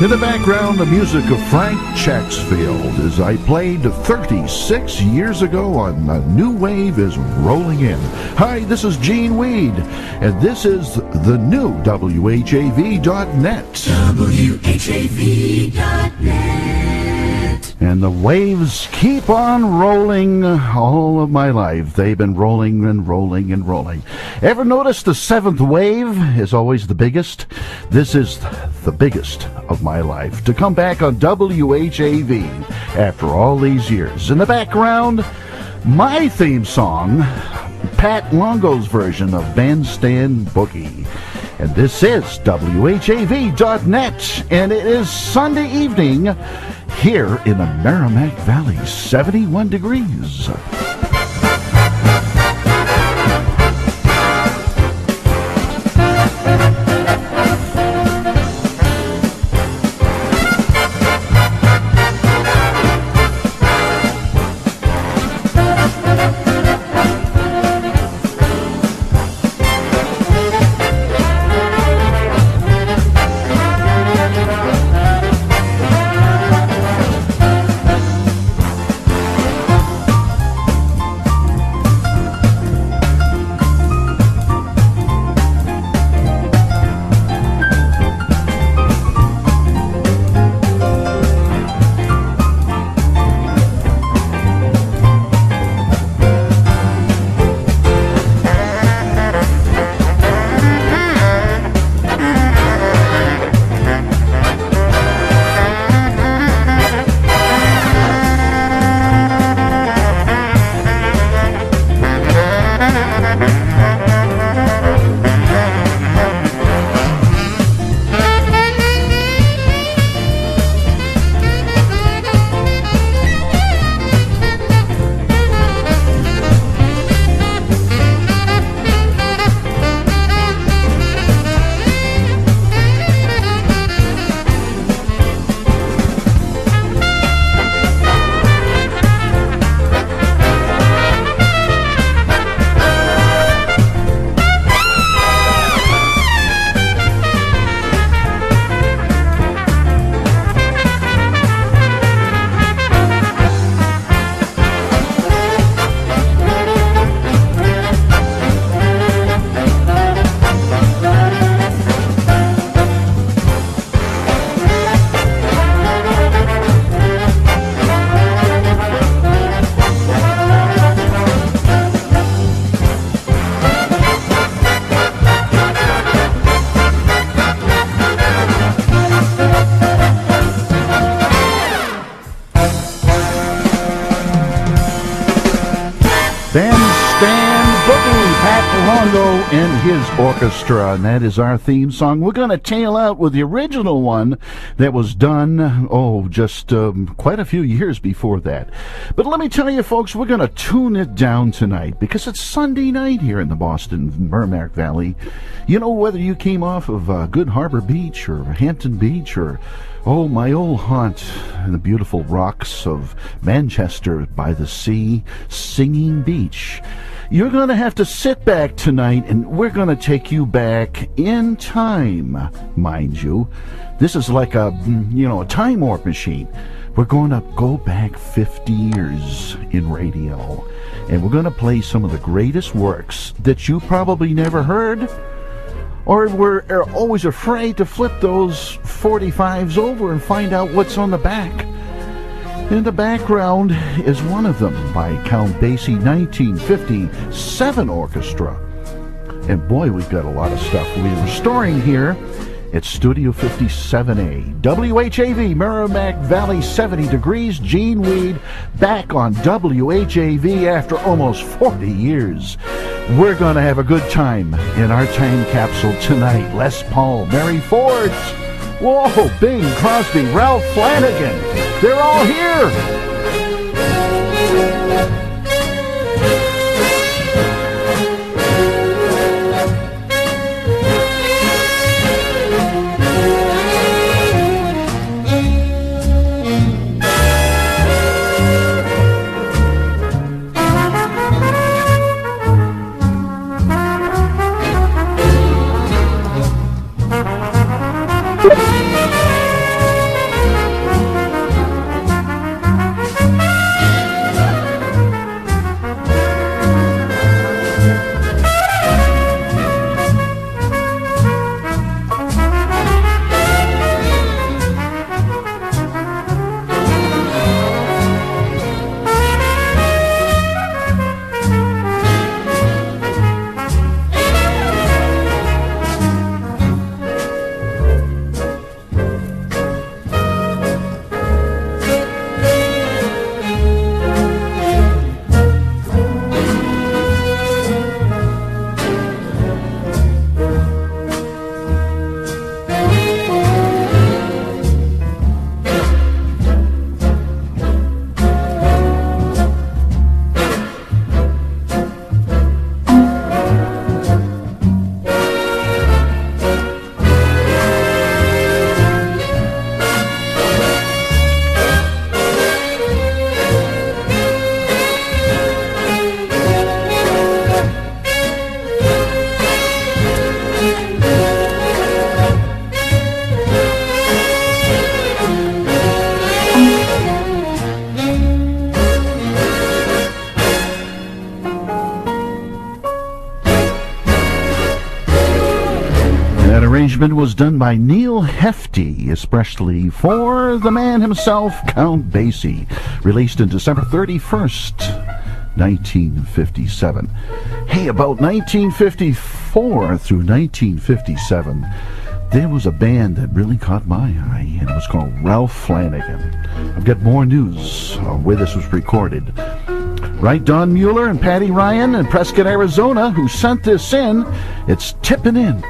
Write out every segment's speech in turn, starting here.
In the background, the music of Frank Checksfield as I played 36 years ago on A New Wave is Rolling In. Hi, this is Gene Weed, and this is the new WHAV.net. WHAV.net. And the waves keep on rolling all of my life. They've been rolling and rolling and rolling. Ever notice the seventh wave is always the biggest? This is the biggest of my life. To come back on WHAV after all these years. In the background, my theme song, Pat Longo's version of Bandstand Boogie. And this is WHAV.net, and it is Sunday evening here in the Merrimack Valley, 71 degrees. And his orchestra, and that is our theme song. We're going to tail out with the original one that was done, just quite a few years before that. But let me tell you, folks, we're going to tune it down tonight because it's Sunday night here in the Boston Merrimack Valley. You know, whether you came off of Good Harbor Beach or Hampton Beach or my old haunt in the beautiful rocks of Manchester by the sea, Singing Beach. You're going to have to sit back tonight, and we're going to take you back in time, mind you. This is like a time warp machine. We're going to go back 50 years in radio, and we're going to play some of the greatest works that you probably never heard, or were always afraid to flip those 45s over and find out what's on the back. In the background is one of them by Count Basie 1957 Orchestra. And boy, we've got a lot of stuff we're restoring here at Studio 57A. WHAV, Merrimack Valley, 70 degrees. Gene Weed back on WHAV after almost 40 years. We're going to have a good time in our time capsule tonight. Les Paul, Mary Ford, whoa, Bing Crosby, Ralph Flanagan. They're all here. That arrangement was done by Neil Hefti, especially for the man himself, Count Basie, released on December 31st, 1957. Hey, about 1954 through 1957, there was a band that really caught my eye, and it was called Ralph Flanagan. I've got more news on where this was recorded. Right, Don Mueller and Patty Ryan in Prescott, Arizona, who sent this in. It's Tippin' In.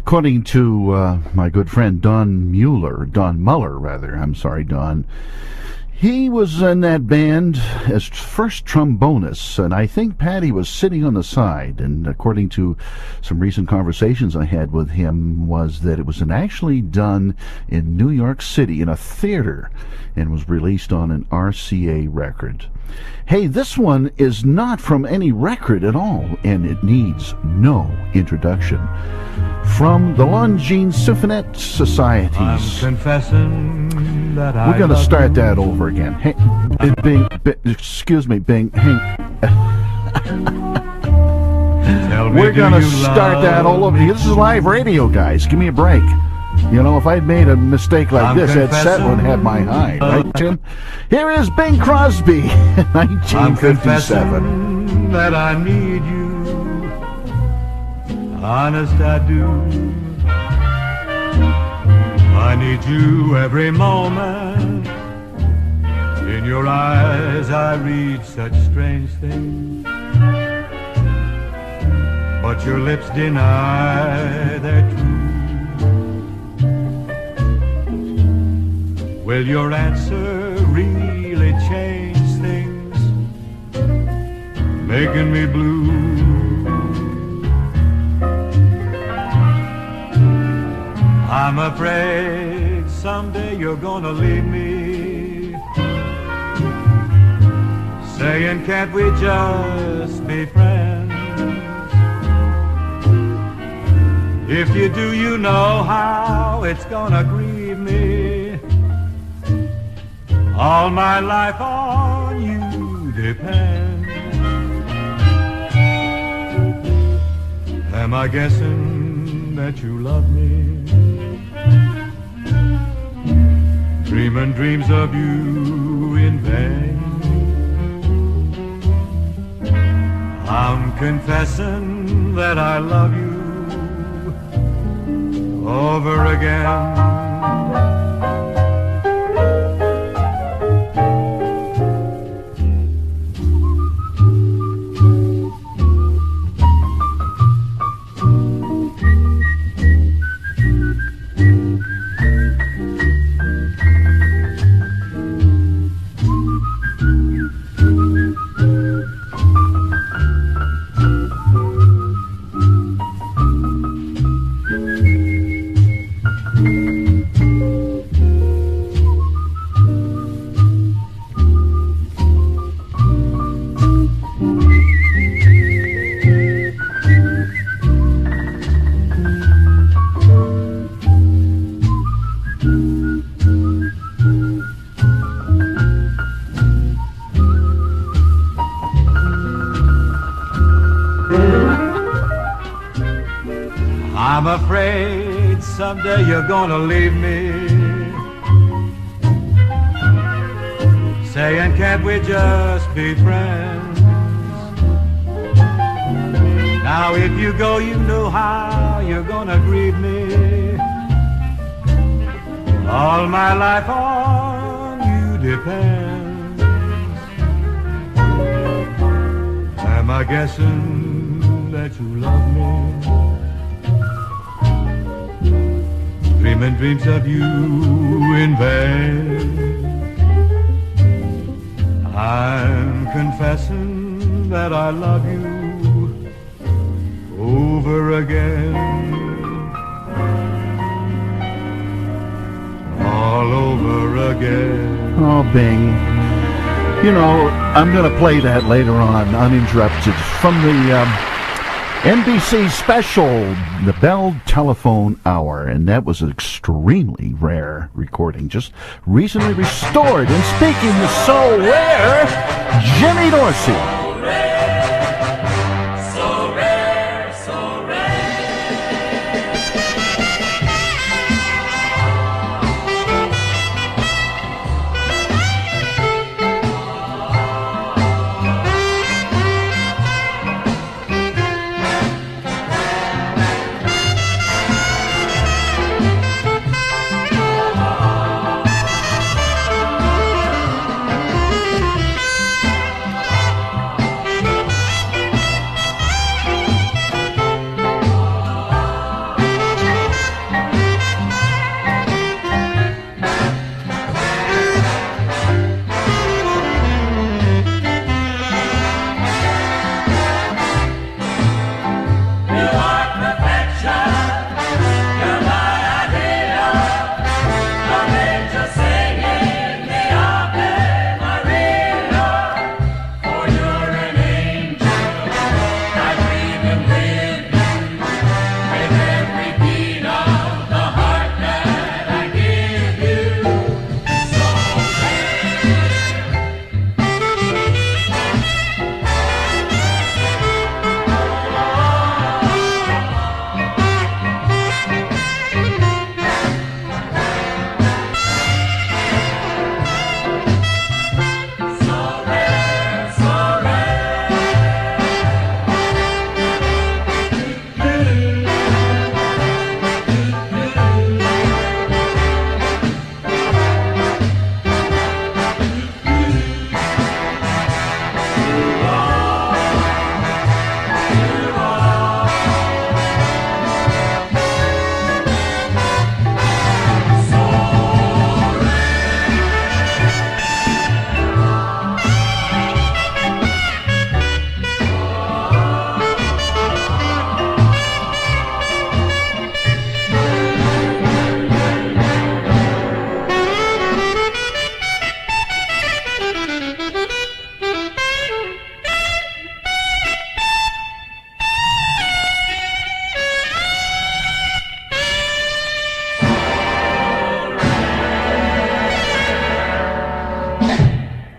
According to my good friend Don Mueller, he was in that band as first trombonist, and I think Patty was sitting on the side, and according to some recent conversations I had with him, was that it was actually done in New York City in a theater and was released on an RCA record. Hey, this one is not from any record at all, and it needs no introduction. From the Longines Symphonette Societies. I'm confessing that we're going to start that over again. Hey, Bing, excuse me, Bing. Hey. We're going to start that all over. This is live radio, guys. Give me a break. You know, if I'd made a mistake like this, Ed Setlin had my hide, right, Tim? Here is Bing Crosby, 1957. I'm confessing that I need you. Honest, I do. I need you every moment. In your eyes I read such strange things, but your lips deny their truth. Will your answer really change things, making me blue? I'm afraid someday you're gonna leave me, saying can't we just be friends? If you do, you know how it's gonna grieve me all my life on. depend. Am I guessing that you love me? Dreaming dreams of you in vain. I'm confessing that I love you over again. I'm afraid someday you're gonna leave me, saying can't we just be friends? Now if you go you know how you're gonna grieve me. All my life on you depends. Am I guessing that you love me? Dreaming dreams of you in vain. I'm confessing that I love you over again. All over again. Oh, Bing. You know, I'm going to play that later on, uninterrupted, from the NBC special, the Bell Telephone Hour, and that was an extremely rare recording, just recently restored. And speaking of so rare, Jimmy Dorsey.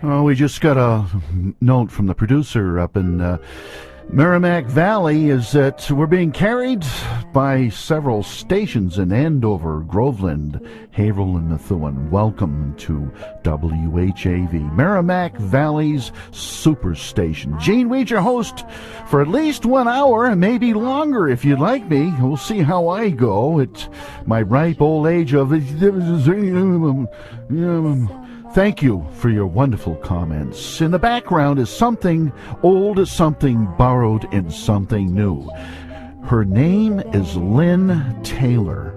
Oh, we just got a note from the producer up in Merrimack Valley is that we're being carried by several stations in Andover, Groveland, Haverhill, and Methuen. Welcome to WHAV, Merrimack Valley's Superstation. Gene Weed, your host for at least 1 hour, and maybe longer if you'd like me. We'll see how I go at my ripe old age of... Thank you for your wonderful comments. In the background is something old, something borrowed, and something new. Her name is Lynn Taylor.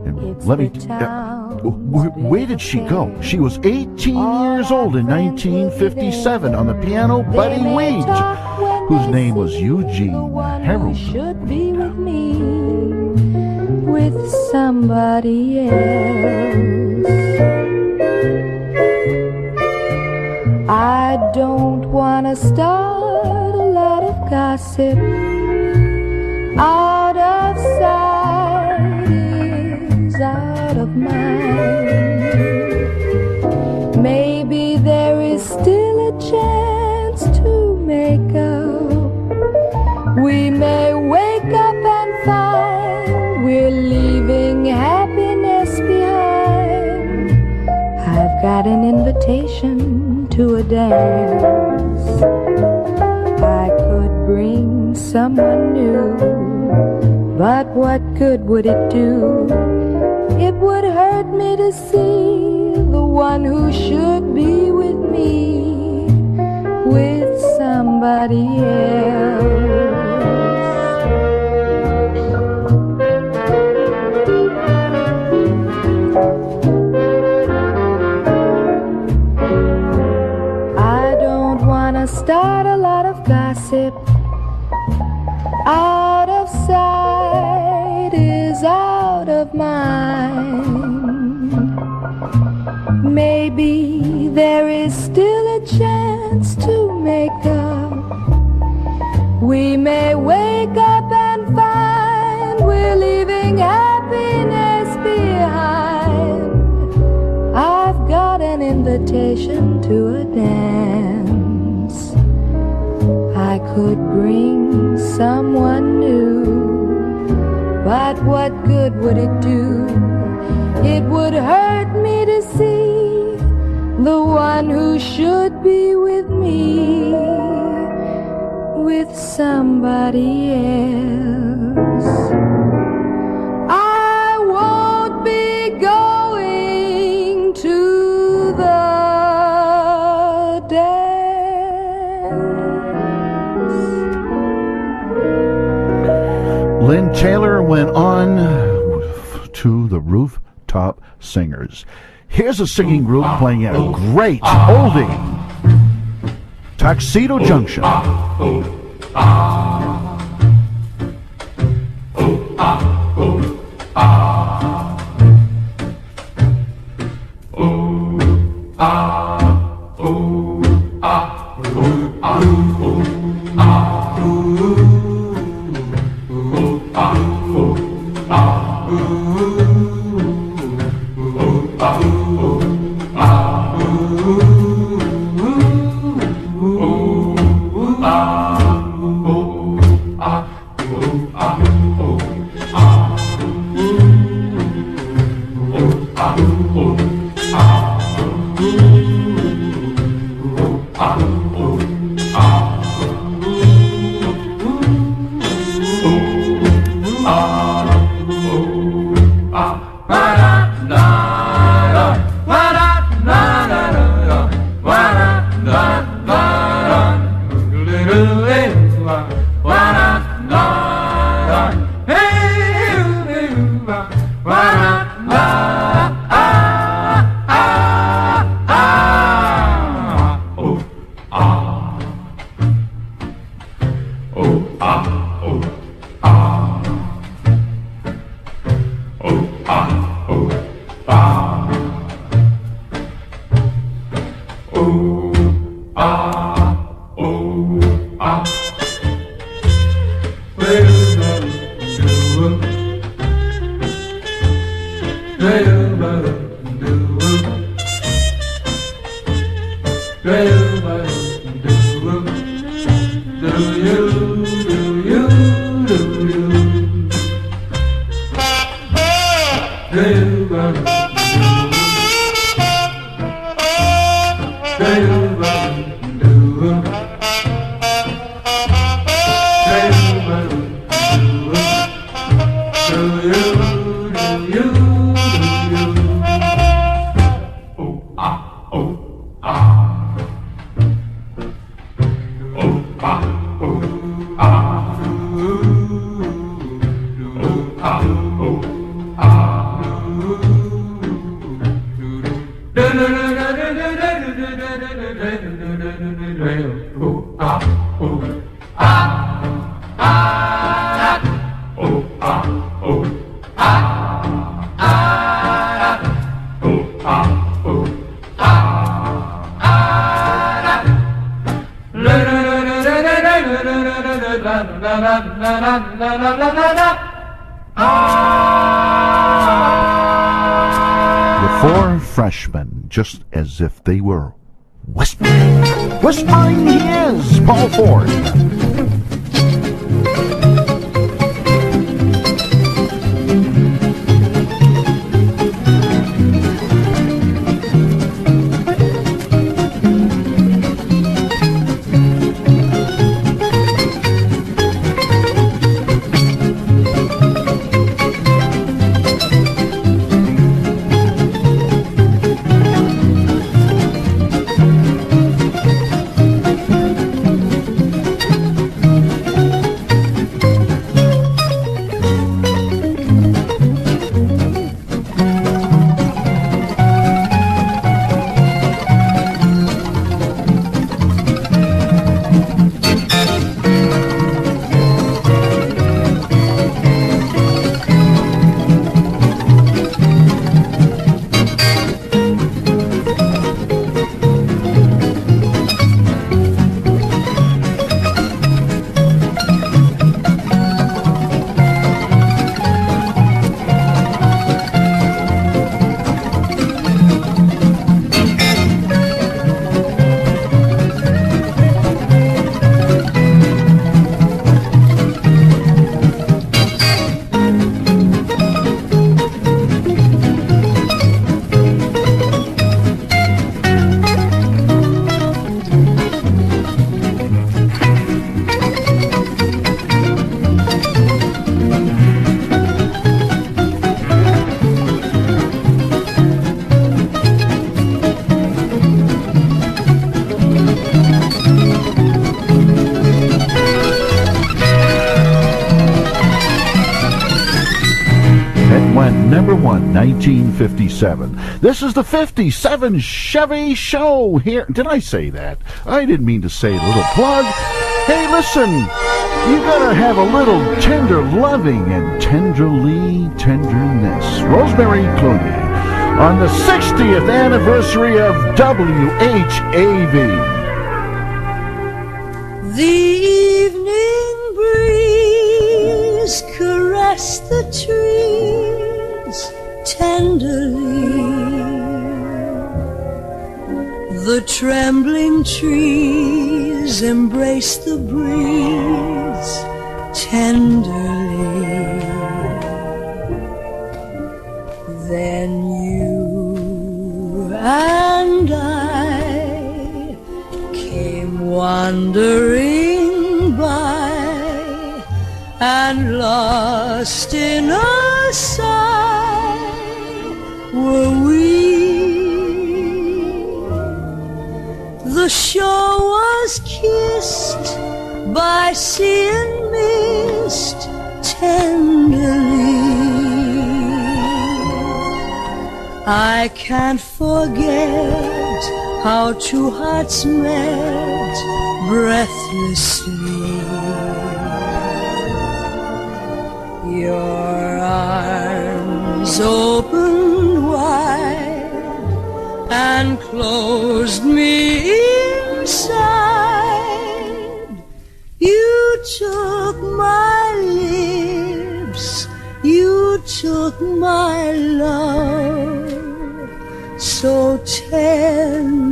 And let me... where did she go? She was 18 years old in 1957 on the piano, Buddy Weed, whose name was Eugene Harold. Should be with me, with somebody else. I don't want to start a lot of gossip. Out of sight is out of mind. Maybe there is still a chance to make up. We may wake up and find we're leaving happiness behind. I've got an invitation to a dance. I could bring someone new, but what good would it do? It would hurt me to see the one who should be with me with somebody else. Start a lot of gossip. Out of sight is out of mind. Maybe there is still a chance to make up. We may wake up and find we're leaving happiness behind. I've got an invitation to a dance. I could bring someone new, but what good would it do? It would hurt me to see the one who should be with me with somebody else. I won't be going to the dance. Lynn Taylor went on to the Rooftop Singers. Here's a singing group playing a great oldie, Tuxedo Junction. The four freshmen, just as if they were whispering. Whispering he is, Paul Ford. Number 1, 1957. This is the 57 Chevy Show here. Did I say that? I didn't mean to say a little plug. Hey, listen, you gotta have a little tender loving and tenderly tenderness. Rosemary Clooney on the 60th anniversary of WHAV. The evening breeze caressed the trees tenderly. The trembling trees embraced the breeze tenderly. Then you and I came wandering by, and lost in a sigh were we. The shore was kissed by sea and mist tenderly. I can't forget how two hearts met breathlessly. Your arms opened wide and closed me inside. You took my lips, you took my love so tenderly.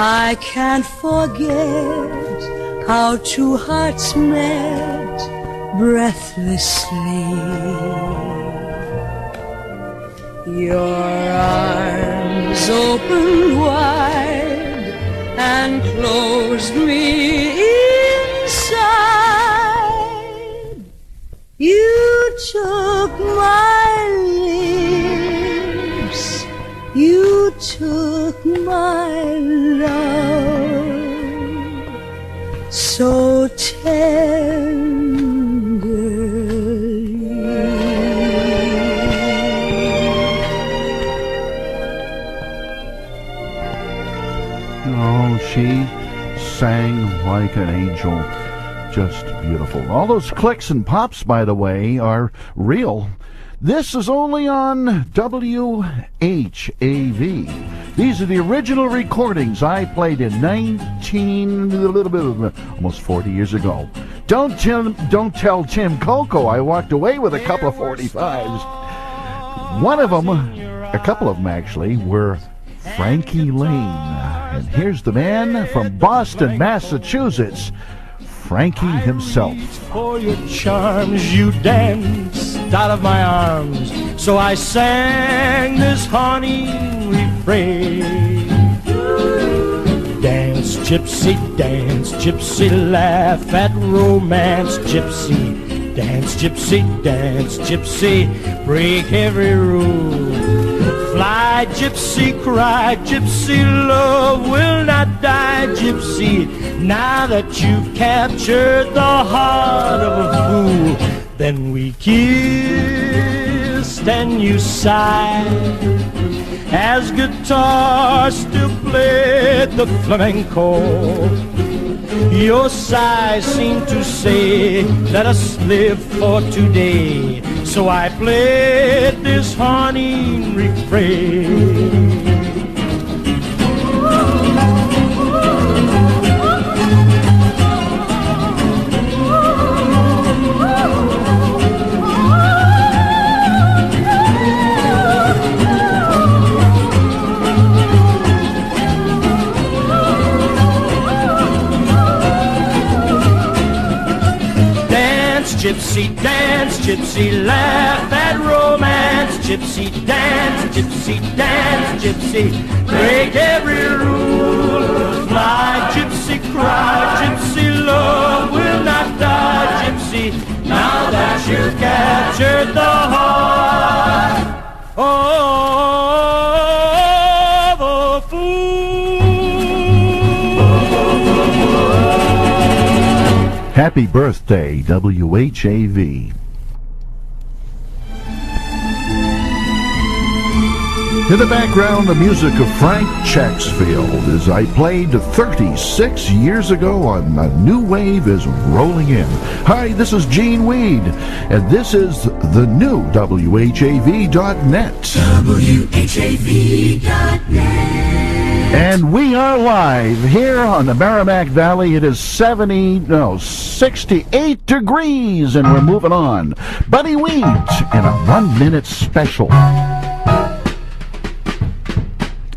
I can't forget how two hearts met breathlessly. Your arms opened wide and closed me inside. You took my lips, you took my love so tenderly. Oh, she sang like an angel. Just beautiful. All those clicks and pops, by the way, are real. This is only on WHAV. These are the original recordings I played in almost 40 years ago. Don't tell Tim Coco I walked away with a couple of 45s. One of them, a couple of them actually, were Frankie Laine. And here's the man from Boston, Massachusetts, Frankie himself. For your charms, you danced out of my arms, so I sang this haunting refrain. Dance, gypsy, laugh at romance, gypsy. Dance, gypsy, break every rule. Fly, gypsy, cry, gypsy, love will not die, gypsy. Now that you've captured the heart of a fool, then we kissed and you sighed as guitar still played the flamenco. Your sighs seem to say, let us live for today. So I played this haunting refrain. Dance, gypsy, laugh at romance, gypsy, dance, gypsy, break every rule. Fly, gypsy, cry, gypsy, love will not die, gypsy. Now that you've captured the heart of a fool. Happy birthday, WHAV. In the background, the music of Frank Checksfield as I played 36 years ago on A New Wave is Rolling In. Hi, this is Gene Weed, and this is the new WHAV.net. WHAV.net. And we are live here on the Merrimack Valley. It is 68 degrees, and we're moving on. Buddy Weed in a 1-minute special.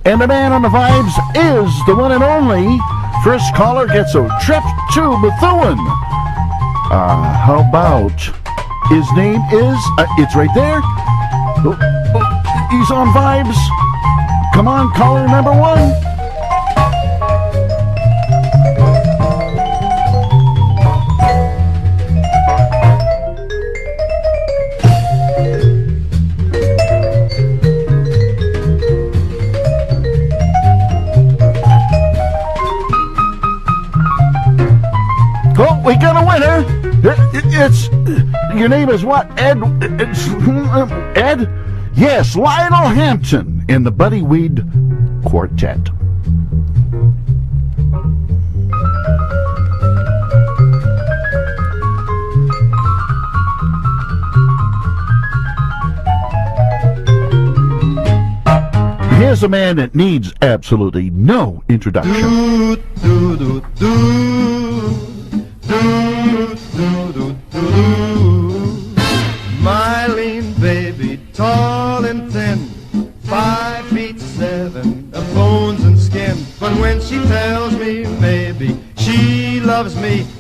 And the man on the vibes is the one and only. First caller gets a trip to Methuen. How about his name is, it's right there. He's on vibes. Come on, caller number one. Oh, we got a winner. It's your name is what? Ed? Ed? Yes, Lionel Hampton in the Buddy Weed Quartet. Here's a man that needs absolutely no introduction. My lean baby, tall and thin, 5'7", of bones and skin. But when she tells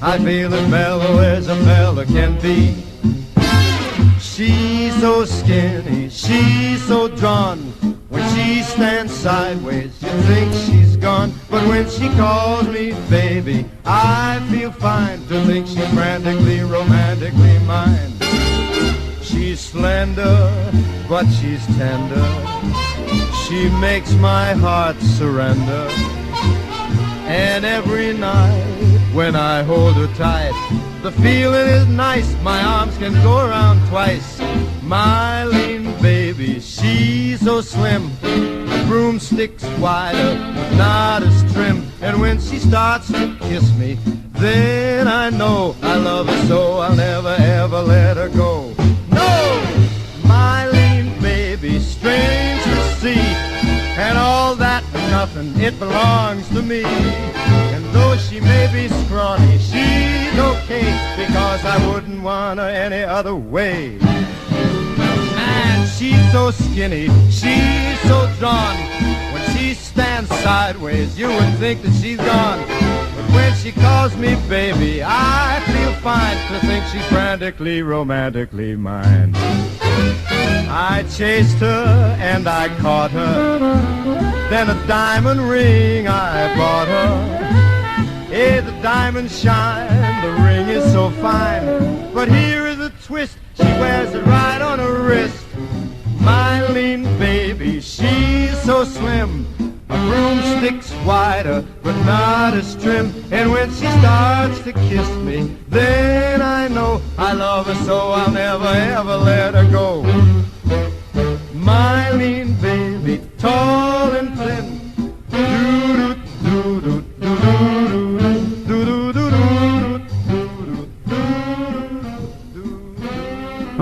I feel as mellow as a fella can be. She's so skinny, she's so drawn. When she stands sideways, you think she's gone. But when she calls me baby, I feel fine to think she's frantically, romantically mine. She's slender, but she's tender. She makes my heart surrender. And every night when I hold her tight, the feeling is nice, my arms can go around twice. My lean baby, she's so slim, the broomstick's wider, but not as trim. And when she starts to kiss me, then I know I love her so I'll never ever let her go. No, my lean baby, strange to see, and all that nothing, it belongs to me. And though she may be scrawny, she's okay, because I wouldn't want her any other way. And she's so skinny, she's so drawn. When she stands sideways, you would think that she's gone. But when she calls me baby, I feel fine to think she's frantically, romantically mine. I chased her and I caught her, then a diamond ring I bought her. Hey, the diamonds shine, the ring is so fine, but here is a twist, she wears it right on her wrist. My lean baby, she's so slim, a broomstick's wider, but not as trim. And when she starts to kiss me, then I know I love her so I'll never ever let her go. My lean baby, tall and thin,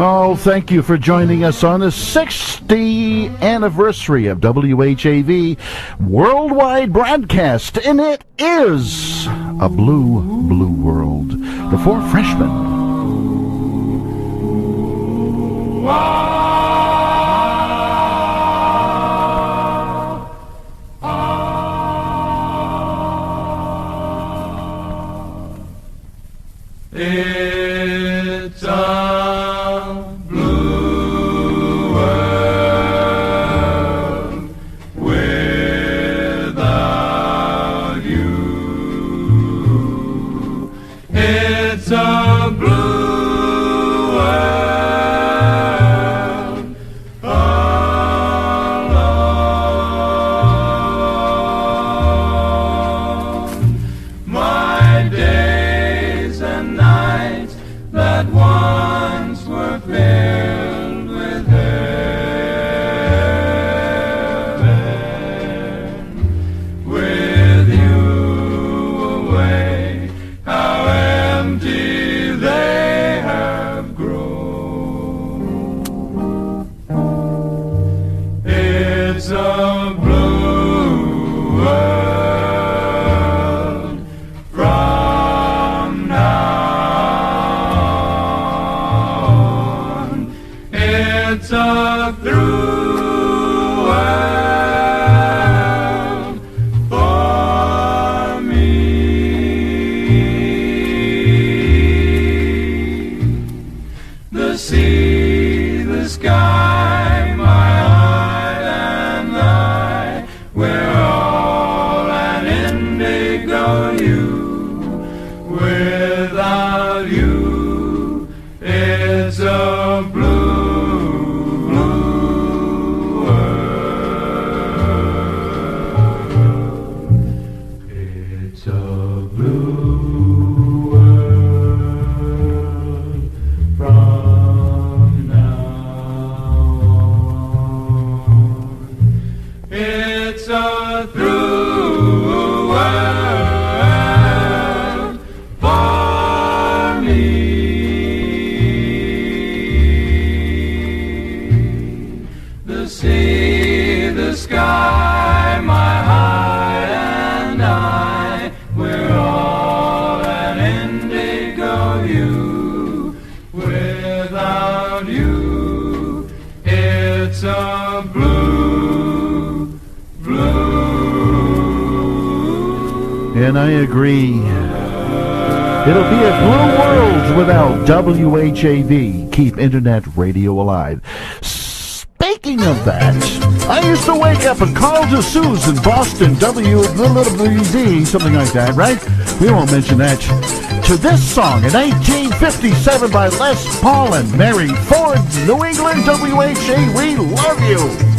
Oh, thank you for joining us on the 60th anniversary of WHAV worldwide broadcast, and it is a blue, blue world. The Four Freshmen. It's a blue world without you. It's a blue world alone. My days and nights that once were filled with heaven, with you away, how empty they have grown. It's a blue world from now on. It's a through world for me. The sea, the sky, my heart and I, we're all an indigo hue. Without you, it's a blue, blue world. It's a blue world from now on. It's a through world for me. The sea, the sky, my heart and I, we're all an indigo hue. Without you, it's a blue, blue. And I agree. It'll be a blue world without WHAV. Keep internet radio alive. Speaking of that, I used to wake up and call to Suze in Boston, WWD, something like that, right? We won't mention that. To this song in 1957 by Les Paul and Mary Ford, New England, WHA, we love you.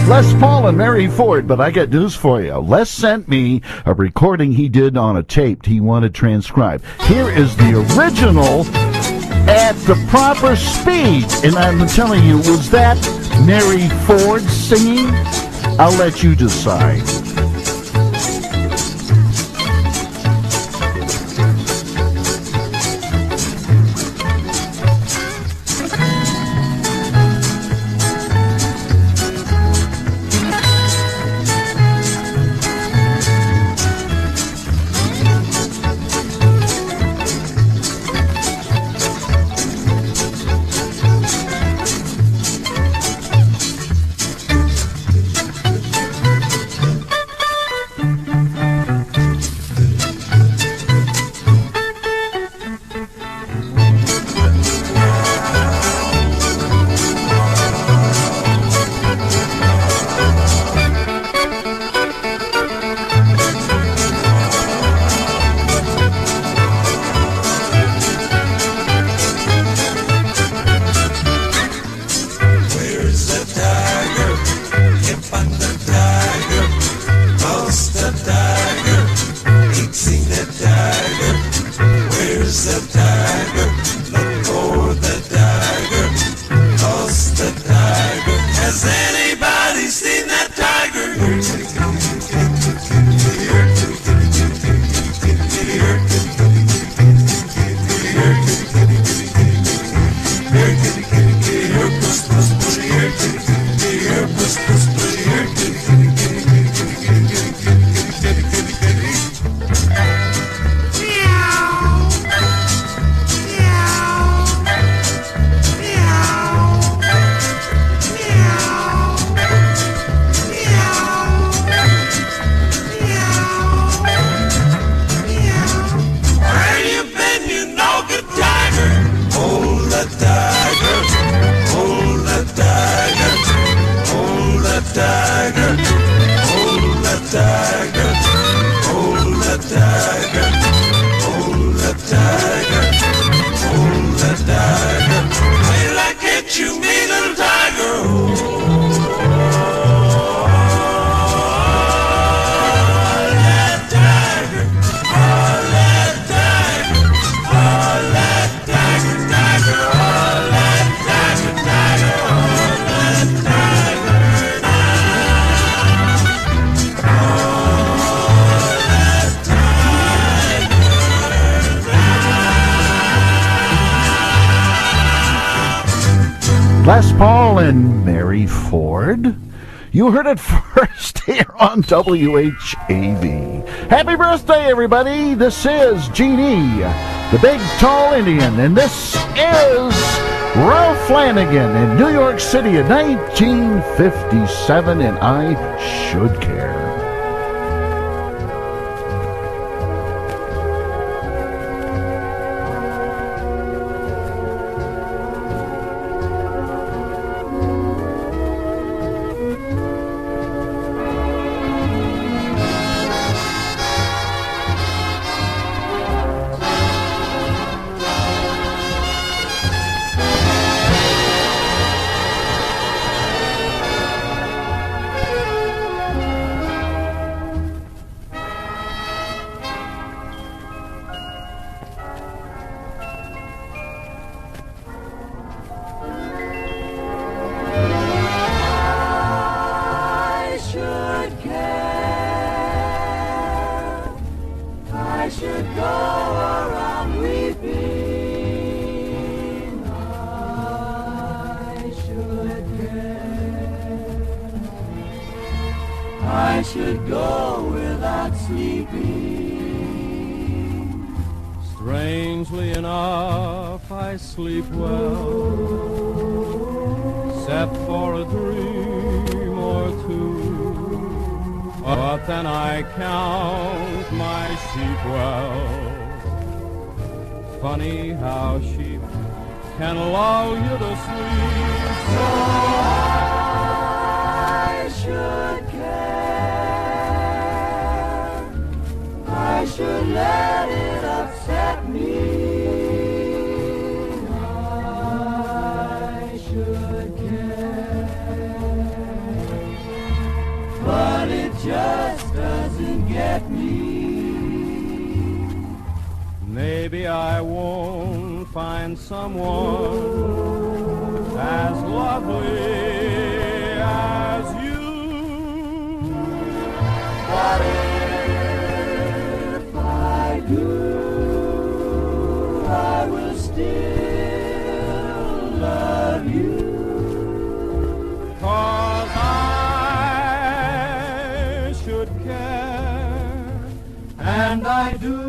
Les Paul and Mary Ford, but I got news for you. Les sent me a recording he did on a tape he wanted transcribed. Here is the original at the proper speed. And I'm telling you, was that Mary Ford singing? I'll let you decide. Les Paul and Mary Ford. You heard it first here on WHAV. Happy birthday, everybody. This is Jeannie, the big tall Indian, and this is Ralph Flanagan in New York City in 1957, and I Should Care. Strangely enough, I sleep well, except for a dream or two. But then I count my sheep well. Funny how sheep can lull you to sleep. So I should care. I should let it upset me. I should care, but it just doesn't get me. Maybe I won't find someone as lovely as you. But if I do, I will still love you, 'cause I should care, and I do.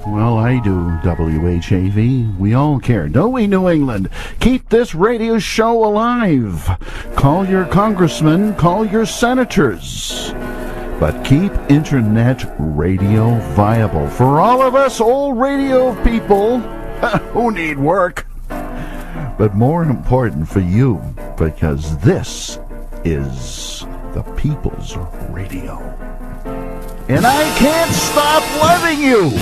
Well, I do, WHAV. We all care, don't we, New England? Keep this radio show alive. Call your congressmen, call your senators. But keep internet radio viable for all of us old radio people who need work. But more important for you, because this is the People's Radio. And I can't stop loving you.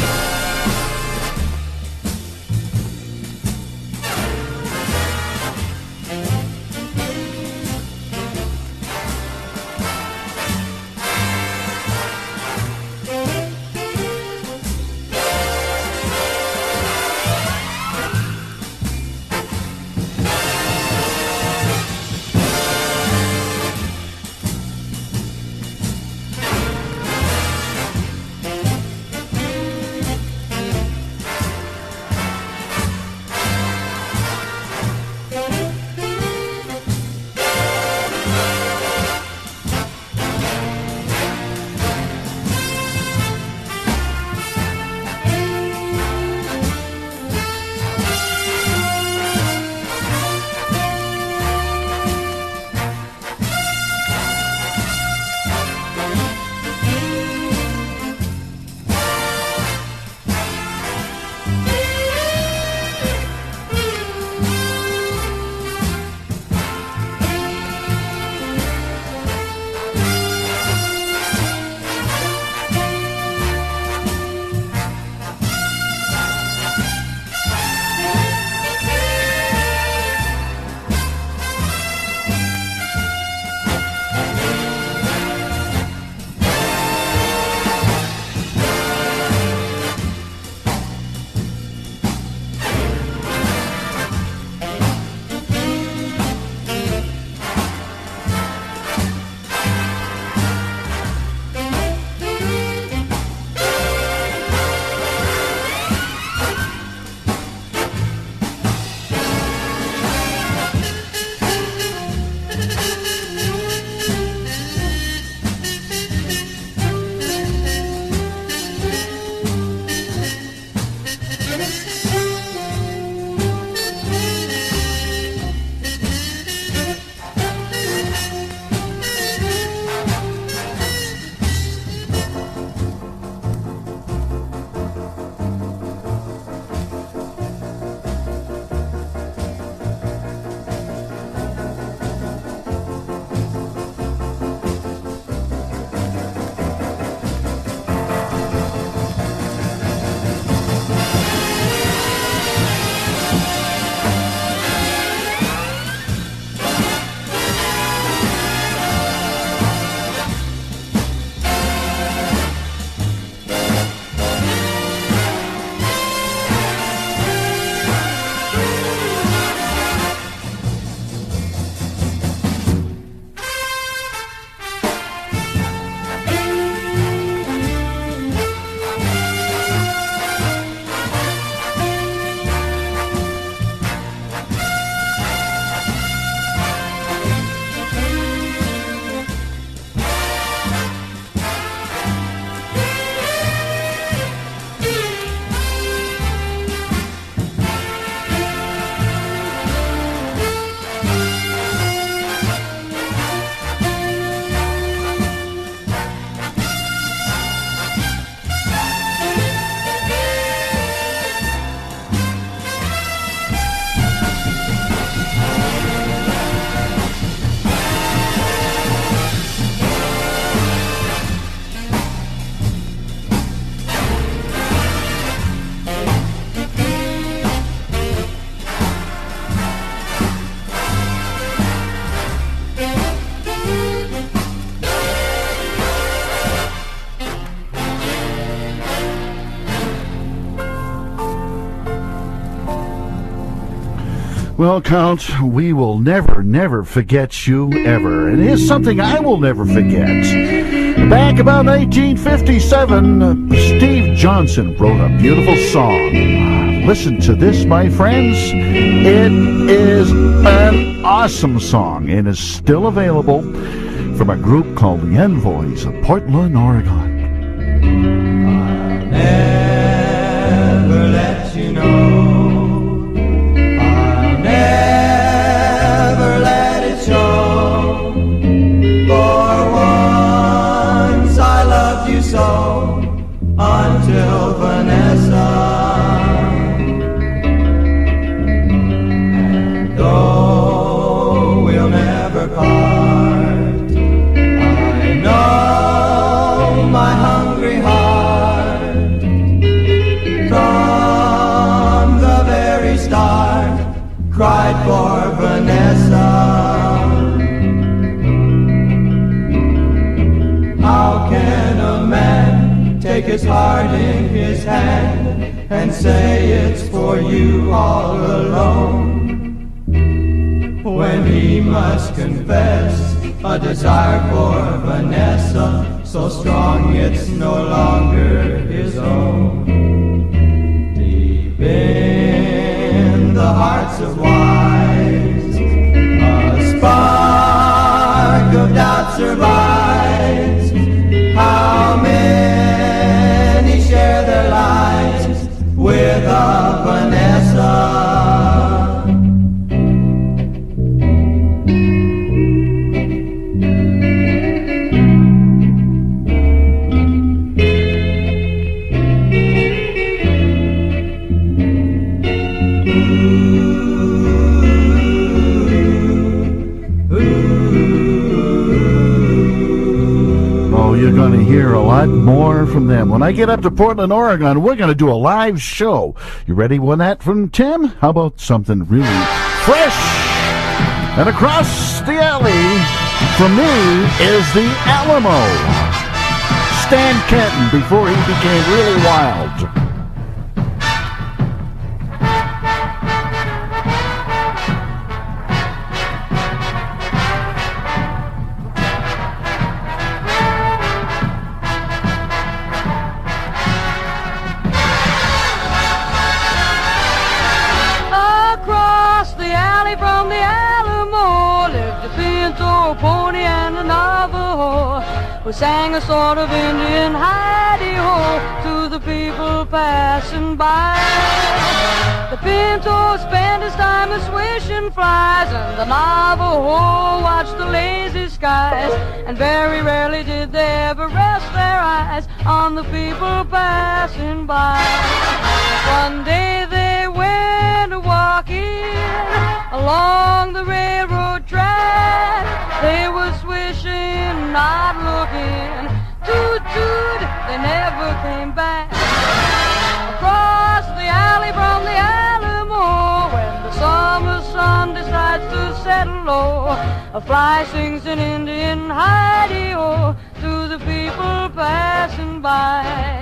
Well, Count, we will never forget you, ever. And here's something I will never forget. Back about 1957, Steve Johnson wrote a beautiful song. Listen to this, my friends. It is an awesome song and is still available from a group called the Envoys of Portland, Oregon. I'll never let you know. I'll never let it show. For once I loved you so until Vanessa. And though we'll never part, I know my hungry heart from the very start cried for Vanessa. How can a man take his heart in his hand and say it's for you all alone, when he must confess a desire for Vanessa so strong it's no longer his own? Deep in the hearts of wise, a spark of doubt survives. How many share their lives with a Vanessa? You're going to hear a lot more from them. When I get up to Portland, Oregon, we're going to do a live show. You ready with that from Tim? How about something really fresh? And across the alley from me is the Alamo. Stan Kenton before he became really wild. From the Alamo lived a pinto, a pony, and a Navajo, who sang a sort of Indian hidey-ho to the people passing by. The pinto spent his time a swishing flies, and the Navajo watched the lazy skies, and very rarely did they ever rest their eyes on the people passing by. One day they went walking along the railroad track. They were swishing, not looking. Toot, toot, they never came back. Across the alley from the Alamo, when the summer sun decides to settle low, a fly sings an Indian hidey-ho to the people passing by.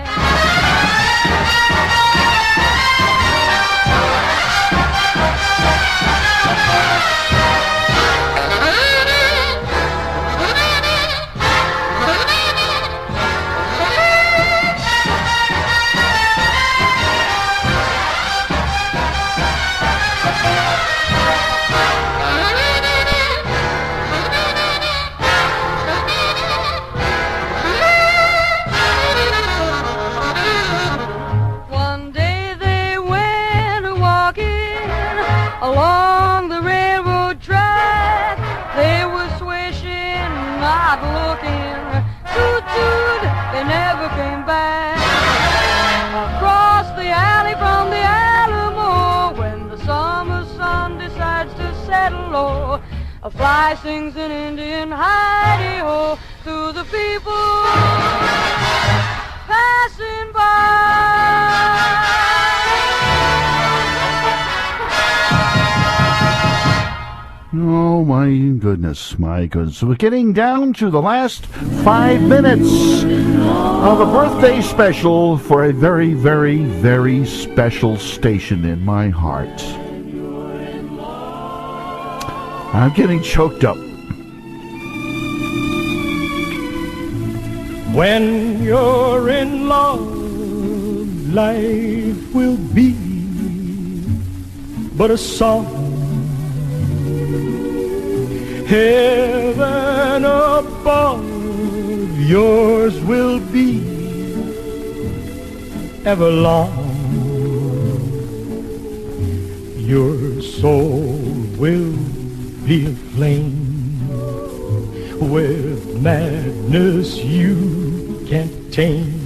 Along the railroad track, they were swishing, not looking. Toot, toot, they never came back. Across the alley from the Alamo, when the summer sun decides to settle low, a fly sings an Indian hidey-ho to the people passing by. Oh, my goodness, my goodness. We're getting down to the last 5 minutes of a birthday special for a very, very, very special station in my heart. I'm getting choked up. When you're in love, life will be but a song. Heaven above, yours will be ever long. Your soul will be aflame with madness you can't tame.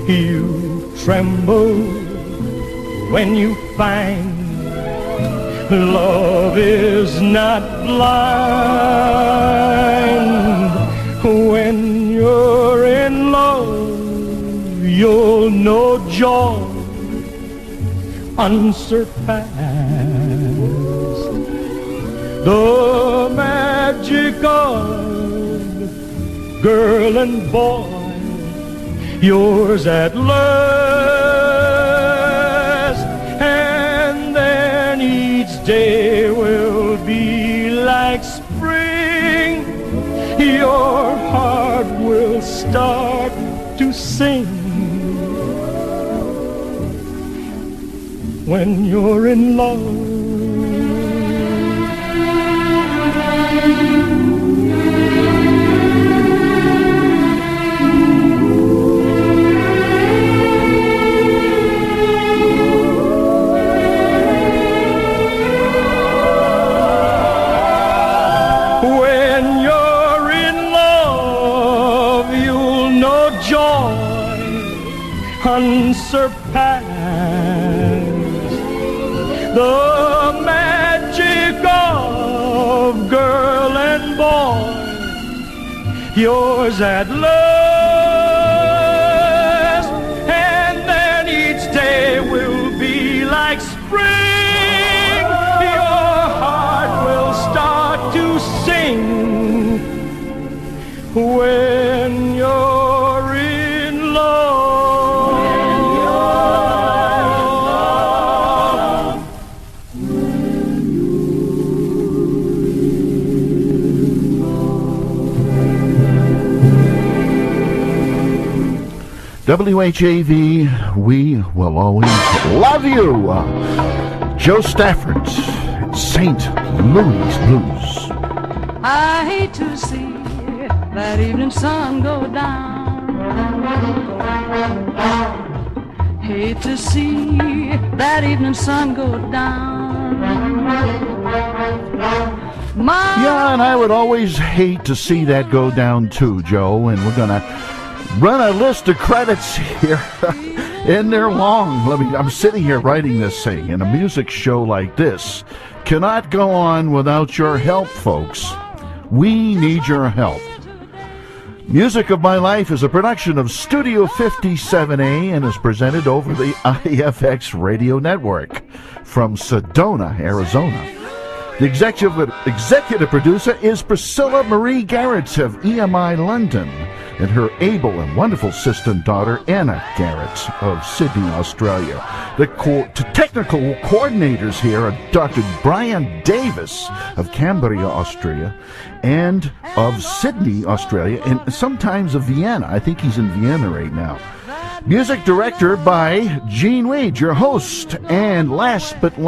You tremble when you find love is not blind. When you're in love, you'll know joy unsurpassed. The magic of girl and boy, yours at last. And then each day will be like spring. Your heart will start to sing when you're in love. Unsurpassed, the magic of girl and boy, yours at last. And then each day will be like spring. Your heart will start to sing when you're in love. WHAV, we will always love you. Joe Stafford's St. Louis Blues. I hate to see that evening sun go down. Hate to see that evening sun go down. Yeah, and I would always hate to see that go down too, Joe. And we're gonna run a list of credits here, and they're long. I'm sitting here writing this thing, and a music show like this cannot go on without your help, folks. We need your help. Music of My Life is a production of Studio 57A and is presented over the IFX radio network from Sedona, Arizona. The executive producer is Priscilla Marie Garrett of EMI London, and her able and wonderful assistant daughter, Anna Garrett of Sydney, Australia. The technical coordinators here are Dr. Brian Davis of Cambria, Austria, and of Sydney, Australia, and sometimes of Vienna. I think he's in Vienna right now. Music director by Gene Weed, your host, and last but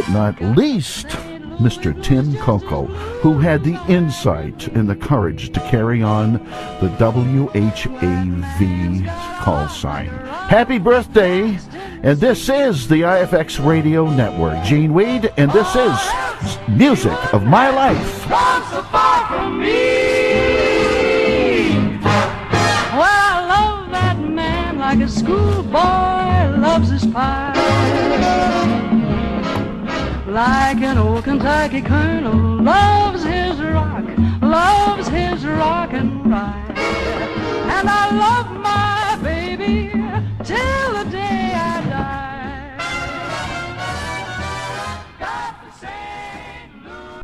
not least, Mr. Tim Coco, who had the insight and the courage to carry on the WHAV call sign. Happy birthday! And this is the IFX Radio Network. Gene Weed, and this is Music of My Life. So far from me. Well, I love that man like a schoolboy loves his pie. Like an old Kentucky colonel loves his rock.